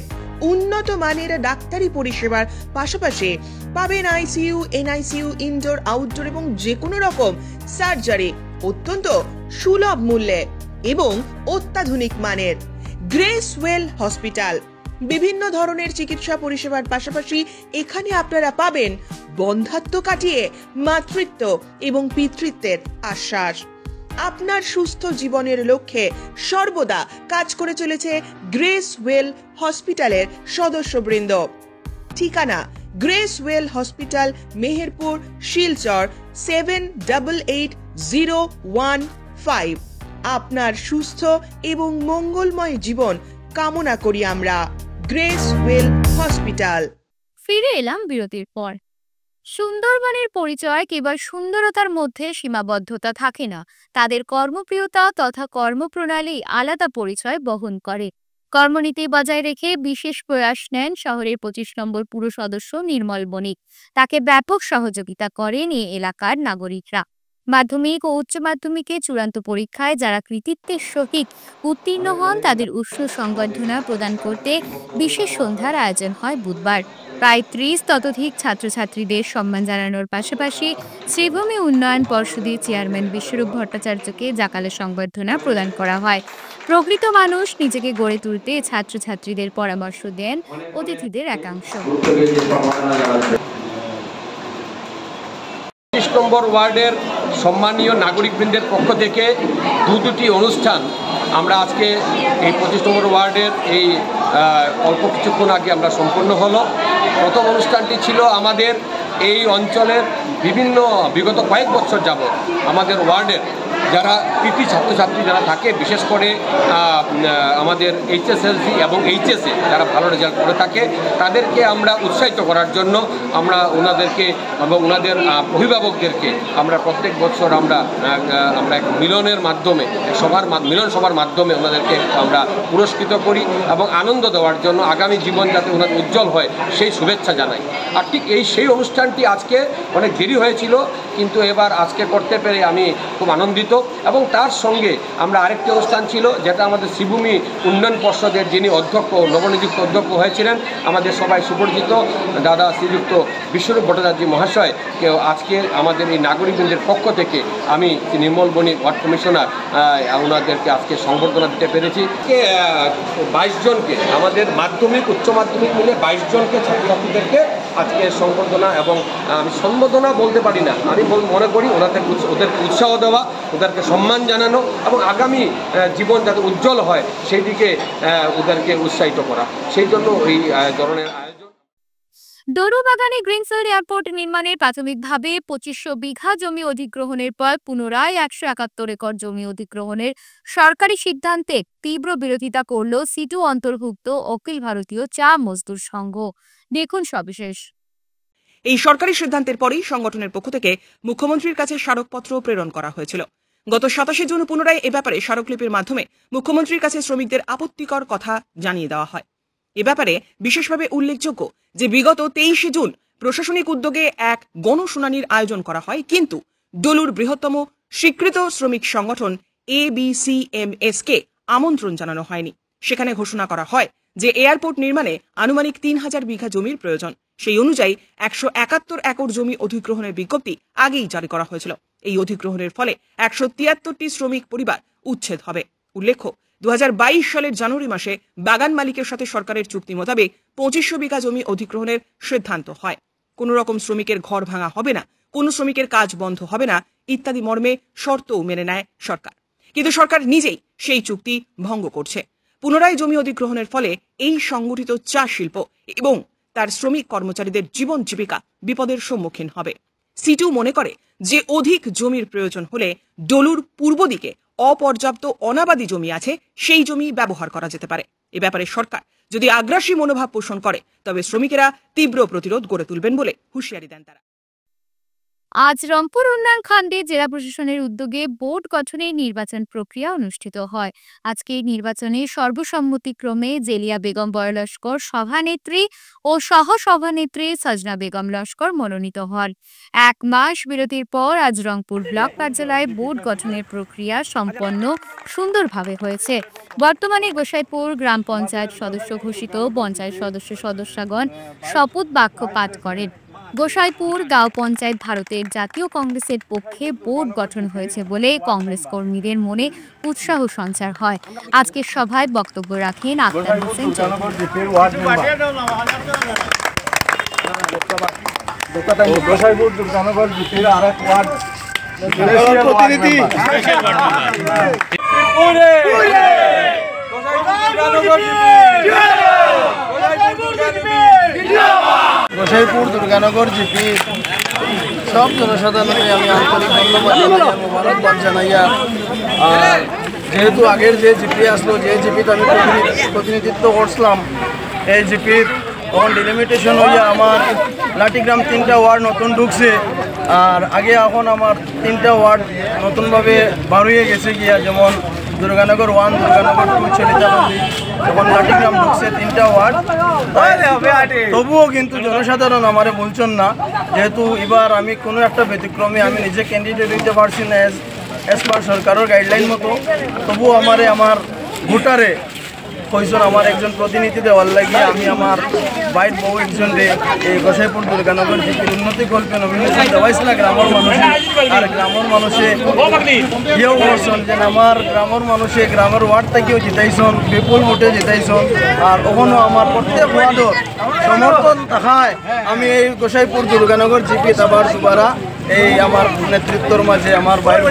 উন্নত মানের ডাক্তারি পরিষেবার পাশাপাশি পাবেন আইসিইউ, এনআইসিইউ, ইনডোর, আউটডোর এবং যে কোনো রকম সার্জারি অত্যন্ত সুলভ মূল্যে এবং অত্যাধুনিক মানের। গ্রেস ওয়েল হসপিটাল বিভিন্ন ধরনের চিকিৎসা পরিষেবার পাশাপাশি এখানে আপনারা পাবেন বন্ধ্যাত্ব কাটিয়ে মাতৃত্ব এবং পিতৃত্বের আশ্বাস। আপনার সুস্থ জীবনের লক্ষ্যে সর্বদা কাজ করে চলেছে গ্রেস ওয়েল হসপিটালের সদস্যবৃন্দ। ঠিকানা grace well hospital, Meherpur, Silchar 788015। আপনার সুস্থ এবং মঙ্গলময় জীবন কামনা করি আমরা। Grace well hospital. ফিরে এলাম বিরতির পর। সুন্দরবনের পরিচয় কেবল সুন্দরতার মধ্যে সীমাবদ্ধতা থাকে না, তাদের কর্মপ্রিয়তা তথা কর্মপ্রণালী আলাদা পরিচয় বহন করে। কর্মনীতি বজায় রেখে বিশেষ প্রয়াস নেন শহরের 25 নম্বর পুর সদস্য নির্মল বণিক। তাকে ব্যাপক সহযোগিতা করেন এই এলাকার নাগরিকরা। মাধ্যমিক ও উচ্চ মাধ্যমিকে চূড়ান্ত পরীক্ষায় যারা কৃতিত্বের সহিত উত্তীর্ণ হন তাদের উষ্ণ সংবর্ধনা প্রদান করতে বিশেষ সন্ধ্যার আয়োজন হয় বুধবার। প্রায় 30 ততোধিক ছাত্রছাত্রীদের সম্মান জানানোর পাশাপাশি শ্রীভূমি উন্নয়ন পর্ষদের চেয়ারম্যান বিশ্বরূপ ভট্টাচার্যকে জাকালে সংবর্ধনা প্রদান করা হয়। প্রকৃত মানুষ নিজেকে গড়ে তুলতে ছাত্রছাত্রীদের পরামর্শ দেন অতিথিদের একাংশ। 25 নম্বর ওয়ার্ডের সম্মানীয় নাগরিকবৃন্দের পক্ষ থেকে দুটি অনুষ্ঠান আমরা আজকে এই 25 নম্বর ওয়ার্ডের এই অল্প কিছুক্ষণ আগে আমরা সম্পন্ন হলো। প্রথম অনুষ্ঠানটি ছিল আমাদের এই অঞ্চলের বিভিন্ন বিগত কয়েক বছর যাবত আমাদের ওয়ার্ডের যারা কৃতি ছাত্রছাত্রী যারা থাকে, বিশেষ করে আমাদের এইচএসএলসি এবং এইচএসএ যারা ভালো রেজাল্ট করে থাকে তাদেরকে আমরা উৎসাহিত করার জন্য আমরা ওনাদেরকে এবং ওনাদের অভিভাবকদেরকে আমরা প্রত্যেক বছর আমরা এক মিলনের মাধ্যমে মিলন সভার মাধ্যমে ওনাদেরকে আমরা পুরস্কৃত করি এবং আনন্দ দেওয়ার জন্য আগামী জীবন যাতে ওনাদের উজ্জ্বল হয় সেই শুভেচ্ছা জানাই। আর ঠিক সেই অনুষ্ঠানটি আজকে অনেক দেরি হয়েছিল, কিন্তু এবার আজকে করতে পেরে আমি খুব আনন্দিত। এবং তার সঙ্গে আমরা আরেকটি অনুষ্ঠান ছিল যেটা আমাদের শ্রীভূমি উন্নয়ন পর্ষদের যিনি অধ্যক্ষ নবনিযুক্ত অধ্যক্ষ হয়েছিলেন আমাদের সবাই সুপরিচিত দাদা শ্রীযুক্ত বিশ্বরূপ ভট্টাচার্য মহাশয়কে আজকে আমাদের এই নাগরিকবৃন্দের পক্ষ থেকে আমি নির্মল বণিক ওয়ার্ড কমিশনার ওনাদেরকে আজকে সংবর্ধনা দিতে পেরেছি। 22 জনকে আমাদের মাধ্যমিক উচ্চ মাধ্যমিক মিলে 22 জনকে ছাত্রছাত্রীদেরকে আজকে সংবর্ধনা এবং আমি সম্বোধনা বলতে পারি না, আমি মনে করি ওদেরকে উৎসাহ দেওয়া, ওদেরকে সম্মান জানানো এবং আগামী জীবন যাতে উজ্জ্বল হয় সেই দিকে ওদেরকে উৎসাহিত করা, সেই জন্য এই ধরনের আয়োজন। দরুবাগানে গ্রিনফিল্ড এয়ারপোর্ট নির্মাণের প্রাথমিকভাবে 2500 বিঘা জমি অধিগ্রহণের পর পুনরায় 171 একর জমি অধিগ্রহণের সরকারি সিদ্ধান্তে তীব্র বিরোধিতা করল সিটু অন্তর্ভুক্ত অখিল ভারতীয় চা মজদুর সংঘ। দেখুন সবিশেষ। এই সরকারি সিদ্ধান্তের পরেই সংগঠনের পক্ষ থেকে মুখ্যমন্ত্রীর কাছে স্মারকপত্র প্রেরণ করা হয়েছিল। গত 27 জুন পুনরায় এ ব্যাপারে স্মারকলিপির মাধ্যমে মুখ্যমন্ত্রীর কাছে শ্রমিকদের আপত্তিকর কথা জানিয়ে দেওয়া হয়। এ ব্যাপারে বিশেষভাবে উল্লেখযোগ্য যে বিগত 23 জুন প্রশাসনিক উদ্যোগে এক গণশুনানির আয়োজন করা হয়, কিন্তু ডলুর বৃহত্তম স্বীকৃত শ্রমিক সংগঠন ABCMS কে আমন্ত্রণ জানানো হয়নি। সেখানে ঘোষণা করা হয় যে এয়ারপোর্ট নির্মাণে আনুমানিক 3000 বিঘা জমির প্রয়োজন। সেই অনুযায়ী 171 একর জমি অধিগ্রহণের বিজ্ঞপ্তি আগেই জারি করা হয়েছিল। এই অধিগ্রহণের ফলে 173টি শ্রমিক পরিবার উচ্ছেদ হবে। উল্লেখ্য, 2022 সালের জানুয়ারি মাসে বাগান মালিকের সাথে সরকারের চুক্তি মোতাবেক 2500 বিঘা জমি অধিগ্রহণের সিদ্ধান্ত হয়। কোন রকম শ্রমিকের ঘর ভাঙা হবে না, কোন শ্রমিকের কাজ বন্ধ হবে না ইত্যাদি মর্মে শর্তও মেনে নেয় সরকার। কিন্তু সরকার নিজেই সেই চুক্তি ভঙ্গ করছে। পুনরায় জমি অধিগ্রহণের ফলে এই সংগঠিত চা শিল্প এবং তার শ্রমিক কর্মচারীদের জীবন জীবিকা বিপদের সম্মুখীন হবে। সিটু মনে করে যে অধিক জমির প্রয়োজন হলে ডলুর পূর্ব দিকে অপর্যাপ্ত অনাবাদী জমি আছে, সেই জমি ব্যবহার করা যেতে পারে। এ ব্যাপারে সরকার যদি আগ্রাসী মনোভাব পোষণ করে তবে শ্রমিকেরা তীব্র প্রতিরোধ গড়ে তুলবেন বলে হুঁশিয়ারি দেন তারা। আজ রংপুর উন্নয়ন খণ্ডে জেলা প্রশাসনের উদ্যোগে বোর্ড গঠনের নির্বাচন প্রক্রিয়া অনুষ্ঠিত হয়। আজকে এই নির্বাচনে সর্বসম্মতিক্রমে জেলিয়া বেগম বড়লস্কর সভানেত্রী ও সহসভানেত্রী সজনা বেগম লস্কর মনোনীত হন। 1 মাস বিরতির পর আজ রংপুর ব্লক কার্যালয়ে বোর্ড গঠনের প্রক্রিয়া সম্পন্ন সুন্দরভাবে হয়েছে। বর্তমানে গোসাইপুর গ্রাম পঞ্চায়েত সদস্য ঘোষিত পঞ্চায়েত সদস্যগণ শপথ বাক্য পাঠ করেন। গোসাইপুর গাঁও পঞ্চায়েত ভারতের জাতীয় কংগ্রেসের পক্ষে বোর্ড গঠন হয়েছে বলে কংগ্রেস কর্মীদের মনে উৎসাহ সঞ্চার হয়। আজকের সভায় বক্তব্য রাখেন আক্তার হোসেন গোসাইপুর দুর্গানগর জিপি সব জনসাধারণকে আমি আন্তরিক ধন্যবাদ মোবারকবাদ জানাইয়া। আর যেহেতু আগের যে জিপি আসলো, যে জিপিতে আমি প্রতিনিধিত্ব করছিলাম, এই জিপির তখন ডিলিমিটেশন হইয়া আমার লাঠিগ্রাম 3টা ওয়ার্ড নতুন ঢুকছে। আর আগে এখন আমার 3টা ওয়ার্ড নতুনভাবে বার হয়ে গেছে গিয়া, যেমন দুর্গানগর 1, দুর্গানগর 2, চলিতাবন্দি, তখন লাঠিগ্রাম ঢুকছে 3টা ওয়ার্ড। তবুও কিন্তু জনসাধারণ আমারে বলছেন না, যেহেতু এবার আমি কোনো একটা ব্যতিক্রমে আমি নিজে ক্যান্ডিডেট হইতে পারছি না এস পার সরকারের গাইডলাইন মতো, তবুও আমার ভোটারে কইজন আমার একজন প্রতিনিধি দেওয়ার লাগিয়ে আমি আমার বাইর বউ একজন এই গোসাইপুর দুর্গানগর জিপির উন্নতি গল্পে নমিনেশন দেওয়াইছিল গ্রামের মানুষে। আর গ্রামের মানুষে ইয়েও করছেন যে আমার গ্রামের মানুষে গ্রামের ওয়ার্ড থেকেও জিতাইছেন, বিপুল ভোটে জিতাইছেন। আর ওখানেও আমার প্রত্যেক ওয়ার্ডর সমর্থন দেখায় আমি এই গোসাইপুর দুর্গানগর জিপি আবার দুবারা এই আমার নেতৃত্বর মাঝে আমার বাইর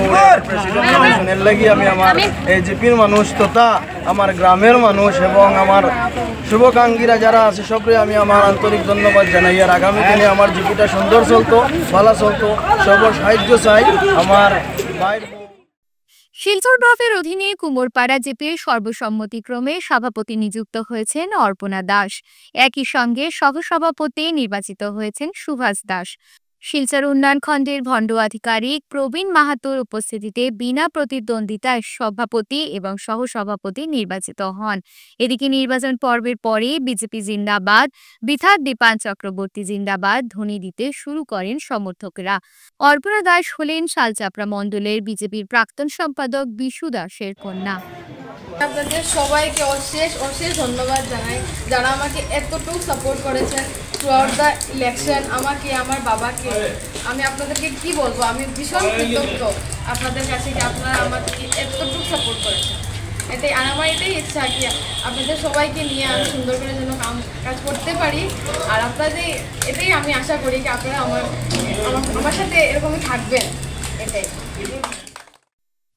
প্রেসিডেন্ট ইলেকশনের লাগি আমি আমার এই জিপির মানুষ তথা আমার গ্রামের মানুষ এবং আমার শুভাকাঙ্ক্ষীরা যারা আছে সবরে আমি আমার আন্তরিক ধন্যবাদ জানাই। আর আগামী দিনে আমার জিপিটা সুন্দর চলতো, ভালো চলতো, সব সাহায্য চাই আমার বাইর। শিলচর ব্লকের অধীনে কুমোরপাড়া জিপির সর্বসম্মতিক্রমে সভাপতি নিযুক্ত হয়েছেন অর্পণা দাস। একই সঙ্গে সহসভাপতি নির্বাচিত হয়েছেন সুভাষ দাস। শিলচর উন্নয়ন খণ্ডের ভণ্ড আধিকারিক প্রবীণ মাহাতোর উপস্থিতিতে বিনা প্রতিদ্বন্দ্বিতায় সভাপতি এবং সহসভাপতি নির্বাচিত হন। এদিকে নির্বাচন পর্বের পরে বিজেপি জিন্দাবাদ, বিধাত দীপান চক্রবর্তী জিন্দাবাদ ধ্বনি দিতে শুরু করেন সমর্থকরা। অর্পণা দাস হলেন শালচাপড়া মণ্ডলের বিজেপির প্রাক্তন সম্পাদক বিশু দাসের কন্যা। আপনাদের সবাইকে অশেষ ধন্যবাদ জানাই, যারা আমাকে এতটুকু সাপোর্ট করেছেন থ্রুআউট দ্য ইলেকশন। আমাকে, আমার বাবাকে আমি আপনাদেরকে কি বলবো, আমি ভীষণ কৃতজ্ঞ আপনাদের কাছে যে আপনারা আমাকে এতটুকু সাপোর্ট করেছেন। আমার এটাই ইচ্ছা কি আপনাদের সবাইকে নিয়ে আমি সুন্দর করে যেন কাজ করতে পারি। আর আপনাদের এটাই আমি আশা করি কি আপনারা আমার সাথে এরকমই থাকবেন, এটাই।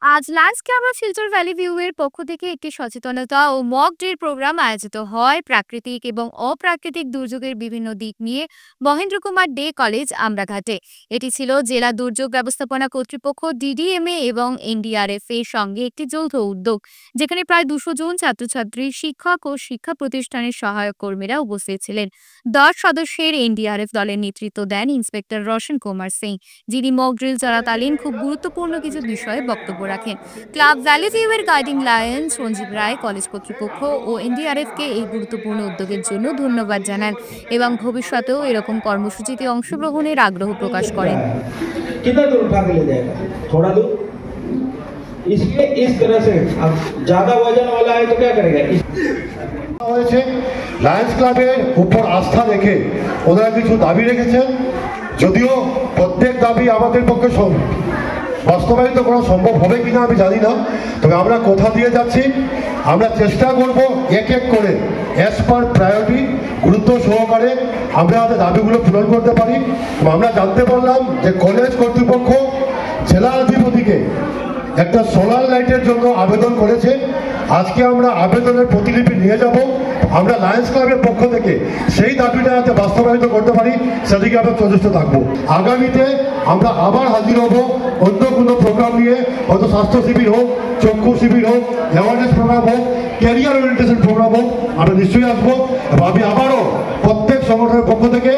আজ Lions club of Silchar valley view এর পক্ষ থেকে একটি সচেতনতা ও মক ড্রিল প্রোগ্রাম আয়োজিত হয় প্রাকৃতিক এবং অপ্রাকৃতিক দুর্যোগের বিভিন্ন দিক নিয়ে মহেন্দ্র কুমার ডে কলেজ আমরাঘাটে। এটি ছিল জেলা দুর্যোগ ব্যবস্থাপনা কর্তৃপক্ষ ডিডিএমএ এবং এনডিআরএফ এর সঙ্গে একটি যৌথ উদ্যোগ, যেখানে প্রায় 200 জন ছাত্রছাত্রী, শিক্ষক ও শিক্ষা প্রতিষ্ঠানের সহায়ক কর্মীরা উপস্থিত ছিলেন। 10 সদস্যের এনডিআরএফ দলের নেতৃত্ব দেন ইন্সপেক্টর রোশন কুমার সিং, যিনি মক ড্রিল চলাকালীন খুব গুরুত্বপূর্ণ কিছু বিষয়ে বক্তব্য রাখেন। ক্লাব ভ্যালি ভিউ এর গাইডিং লায়ন সঞ্জীব রায় কলেজ কর্তৃপক্ষ ও এনডিআরএফ কে এই গুরুত্বপূর্ণ উদ্যোগের জন্য ধন্যবাদ জানান এবং ভবিষ্যতেও এরকম কর্মসূচিতে অংশগ্রহণের আগ্রহ প্রকাশ করেন। कितना दूर उठा के ले जाएगा? थोड़ा दूर। इसलिए इस तरह से अब ज्यादा वजन वाला है तो क्या करेगा? লায়ন্স ক্লাবের উপর আস্থা রেখে ওনারা কিছু দাবি রেখেছেন, যদিও প্রত্যেক দাবি আমাদের পক্ষে বাস্তবায়িত করা সম্ভব হবে কিনা আমি জানি না, তবে আমরা কথা দিয়ে যাচ্ছি, আমরা চেষ্টা করব এক এক করে অ্যাজ পার প্রায়োরিটি গুরুত্ব সহকারে আমরা আমাদের দাবিগুলো পূরণ করতে পারি। আমরা জানতে পারলাম যে কলেজ কর্তৃপক্ষ জেলা অধিপতিকে একটা সোলার লাইটের জন্য আবেদন করেছে। আজকে আমরা আবেদনের প্রতিলিপি নিয়ে যাব, আমরা লায়ন্স ক্লাবের পক্ষ থেকে সেই দাবিটা যাতে বাস্তবায়িত করতে পারি সেদিকে আমরা সচেষ্ট থাকবো। আগামীতে আমরা আবার হাজির হব অন্য কোনো প্রোগ্রাম নিয়ে, হয়তো স্বাস্থ্য শিবির হোক, চক্ষু শিবির হোক, অ্যাওয়ারনেস প্রোগ্রাম হোক, ক্যারিয়ার ওরিয়েন্টেশন প্রোগ্রাম হোক, আমরা নিশ্চয়ই আসবো। এবং আমি আবারও প্রত্যেক সংগঠনের পক্ষ থেকে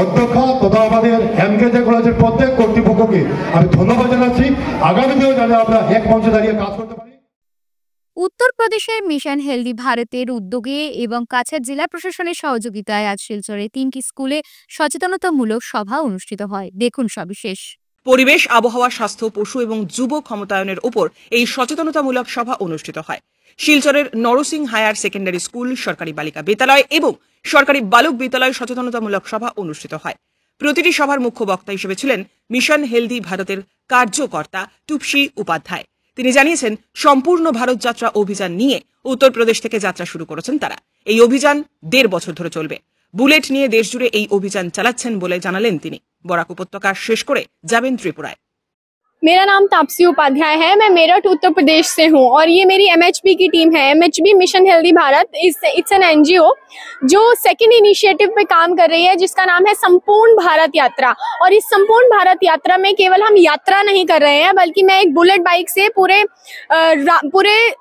অধ্যক্ষ তথা আমাদের এমকেজে কলেজের প্রত্যেক কর্তৃপক্ষকে আমি ধন্যবাদ জানাচ্ছি। আগামীতেও যেন আমরা এক মঞ্চে দাঁড়িয়ে কাজ করতে পারি। উত্তরপ্রদেশের মিশন হেলদি ভারতের উদ্যোগে এবং কাছাড় জেলা প্রশাসনের সহযোগিতায় আজ শিলচরে 3টি স্কুলে সচেতনতামূলক সভা অনুষ্ঠিত হয়। দেখুন সবিশেষ। পরিবেশ, আবহাওয়া, স্বাস্থ্য, পশু এবং যুব ক্ষমতায়নের উপর এই সচেতনতামূলক সভা অনুষ্ঠিত হয়। শিলচরের নরসিং হায়ার সেকেন্ডারি স্কুল, সরকারি বালিকা বিদ্যালয় এবং সরকারি বালক বিদ্যালয় সচেতনতামূলক সভা অনুষ্ঠিত হয়। প্রতিটি সভার মুখ্য বক্তা হিসেবে ছিলেন মিশন হেলদি ভারতের কার্যকর্তা টুপসি উপাধ্যায়। তিনি জানিয়েছেন, সম্পূর্ণ ভারত যাত্রা অভিযান নিয়ে উত্তরপ্রদেশ থেকে যাত্রা শুরু করেছেন তারা। এই অভিযান 1.5 বছর ধরে চলবে। বুলেট নিয়ে দেশজুড়ে এই অভিযান চালাচ্ছেন বলে জানালেন তিনি। বরাক উপত্যকা শেষ করে যাবেন ত্রিপুরায়। मेरा नाम तापसी उपाध्याय है। मैं मेरठ उत्तर प्रदेश से हूँ और ये मेरी एमएचबी की टीम है। MHB mission healthy Bharat it's an NGO जो सेकंड इनिशिएटिव पे काम कर रही है, जिसका नाम है संपूर्ण भारत यात्रा। और इस संपूर्ण भारत यात्रा में केवल हम यात्रा नहीं कर रहे हैं, बल्कि मैं एक बुलेट बाइक से पूरे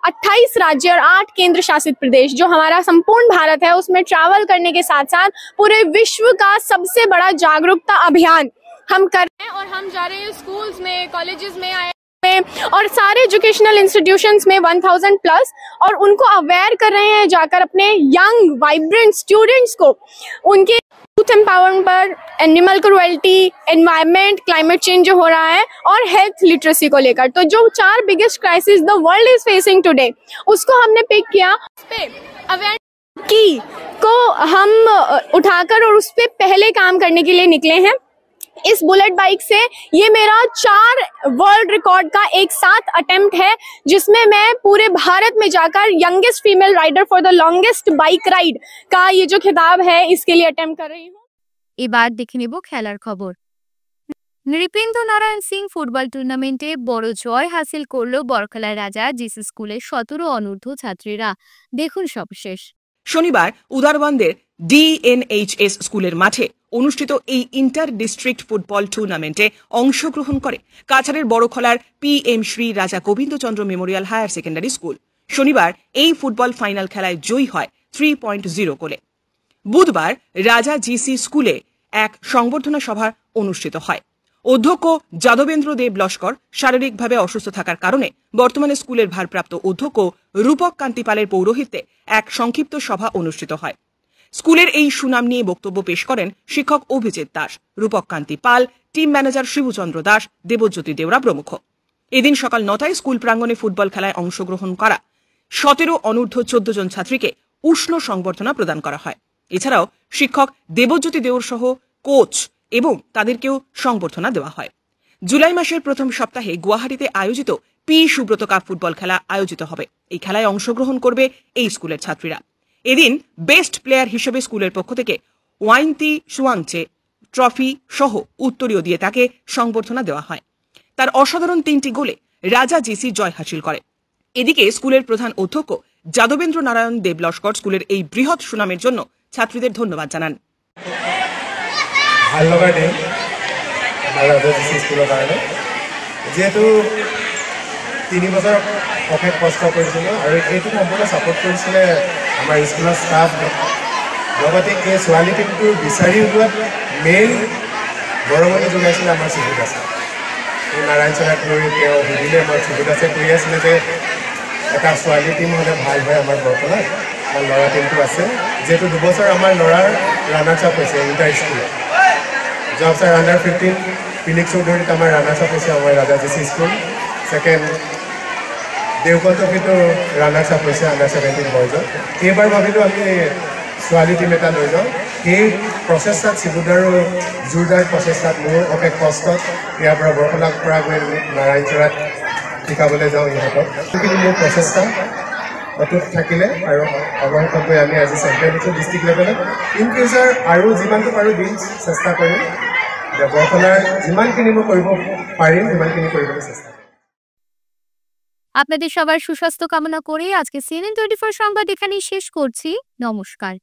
28 राज्य और 8 केंद्र शासित प्रदेश जो हमारा संपूर्ण भारत है उसमें ट्रैवल करने के साथ साथ पूरे विश्व का सबसे बड़ा जागरूकता अभियान हम कर रहे हैं। और हम जा रहे हैं स्कूल्स में, कॉलेजेस में, में और सारे एजुकेशनल इंस्टीट्यूशंस में 1000 प्लस, और उनको अवेयर कर रहे हैं जाकर अपने यंग वाइब्रेंट स्टूडेंट्स को उनके यूथ एम्पावरमेंट पर, animal cruelty, environment, climate change जो हो रहा है और हेल्थ लिटरेसी को लेकर। तो जो 4 biggest crisis the world is facing today उसको हमने पिक किया, उस पे अवेयर की को हम उठाकर और उस पे पहले काम करने के लिए निकले हैं। इस बुलेट बाइक से ये मेरा 4 वर्ल्ड रिकॉर्ड का एक साथ अटेम्प्ट है, जिसमें मैं पूरे भारत में जाकर youngest female rider for the longest bike ride का ये जो खिताब है इसके लिए अटेम्प्ट कर रही हूँ। এবার দেখে নেব খেলার খবর। নৃপেন্দ্র নারায়ণ সিং ফুটবল টুর্নামেন্টে বড় জয় হাসিল করল বরখলার রাজা জিসি স্কুলের 17 অনূর্ধ্ব ছাত্রীরা। দেখুন সবিশেষ। শনিবার উদারবন্দের ডিএনএইচএস স্কুলের মাঠে অনুষ্ঠিত এই ইন্টার ডিস্ট্রিক্ট ফুটবল টুর্নামেন্টে অংশগ্রহণ করে কাছাড়ের বড়খলার PM Shri Raja Gobindachandra memorial higher secondary school. শনিবার এই ফুটবল ফাইনাল খেলায় জয়ী হয় 3.0 গোলে। বুধবার রাজা জিসি স্কুলে এক সংবর্ধনা সভা অনুষ্ঠিত হয়। অধ্যক্ষ যাদবেন্দ্র দেব লস্কর শারীরিকভাবে অসুস্থ থাকার কারণে বর্তমানে স্কুলের ভারপ্রাপ্ত অধ্যক্ষ রূপক কান্তি পালের পৌরোহিত্যে এক সংক্ষিপ্ত সভা অনুষ্ঠিত হয়। স্কুলের এই সুনাম নিয়ে বক্তব্য পেশ করেন শিক্ষক অভিজিৎ দাস, রূপক কান্তি পাল, টিম ম্যানেজার শিবচন্দ্র দাস, দেবজ্যোতি দেওরা প্রমুখ। এদিন সকাল 9টায় স্কুল প্রাঙ্গণে ফুটবল খেলায় অংশগ্রহণ করা 17 অনূর্ধ্ব 14 জন ছাত্রীকে উষ্ণ সংবর্ধনা প্রদান করা হয়। এছাড়াও শিক্ষক দেবজ্যোতি দেওর সহ কোচ এবং তাদেরকেও সংবর্ধনা দেওয়া হয়। জুলাই মাসের প্রথম সপ্তাহে গুয়াহাটিতে আয়োজিত পি সুব্রত কাপ ফুটবল খেলা আয়োজিত হবে। এই খেলায় অংশগ্রহণ করবে এই স্কুলের ছাত্রীরা। এদিন বেস্ট প্লেয়ার হিসেবে স্কুলের পক্ষ থেকে ওয়াইনতি সুয়াংচে ট্রফি সহ উত্তরীয় দিয়ে তাকে সংবর্ধনা দেওয়া হয়। তার অসাধারণ 3টি গোলে রাজা জিসি জয় হাসিল করে। এদিকে স্কুলের প্রধান অধ্যক্ষ যাদবেন্দ্র নারায়ণ দেব লস্কর স্কুলের এই বৃহৎ সুনামের জন্য ছাত্রীদের ধন্যবাদ জানান। ভাল লগা দিন আমাৰ ৰাজা জিচি স্কুলৰ কাৰণে, যিহেতু 3 বছৰ অশেষ কষ্ট কৰিছিলোঁ আৰু এইটো সম্পূৰ্ণ ছাপোৰ্ট কৰিছিলে আমাৰ স্কুলৰ ষ্টাফ, লগতে এই ছোৱালী টিমটো বিচাৰি উলিওৱাত মেইন বৰঙণি যোগাইছিলে আমাৰ সুজিত দাসে। নাৰায়ণ ছাৰক লৈ তেওঁ সুধিলে, আমাৰ সুজিত দাসে কৈ আছিলে যে এটা ছোৱালী টিম হ'লে ভাল হয় আমাৰ বৰপেটাত, আমাৰ ল'ৰা টিমটো আছে, যিহেতু 2 বছৰ আমাৰ ল'ৰাৰ ৰানাৰ্ছ আপ হৈছে ইণ্টাৰ স্কুলত। যোৱা বছৰ আণ্ডাৰ 15 পিলিক চৌধুৰীত আমাৰ ৰানাৰ্ছ আপ হৈছে আমাৰ ৰাজা জিচি স্কুল। ছেকেণ্ড দেওকল ট্ৰফিটো ৰানাৰ্ছ আপ হৈছে আণ্ডাৰ 17 বয়জত। এইবাৰ ভাবিলোঁ আমি ছোৱালী টিম এটা লৈ যাওঁ। সেই প্ৰচেষ্টাত শিবুদাৰো জোৰদাৰ প্ৰচেষ্টাত মোৰ অশেষ কষ্টত ইয়াৰ পৰা বৰপেটাৰ পৰা গৈ নাৰায়ণ চৰাত শিকাবলৈ যাওঁ ইহঁতক। সেইখিনি মোৰ প্ৰচেষ্টা অটুট থাকিলে আৰু অৱশেষত গৈ আমি আজি চেম্পিয়ন হৈছোঁ ডিষ্ট্ৰিক্ট লেভেলত। ইন ফিউচাৰ আৰু যিমানটো পাৰোঁ দিন চেষ্টা কৰিম, বৰপেটাৰ যিমানখিনি মই কৰিব পাৰিম সিমানখিনি কৰিবলৈ চেষ্টা কৰিম। আপনাদের সবার সুস্বাস্থ্য কামনা করে আজকে CNN 24 সংবাদ এখানেই শেষ করছি। নমস্কার।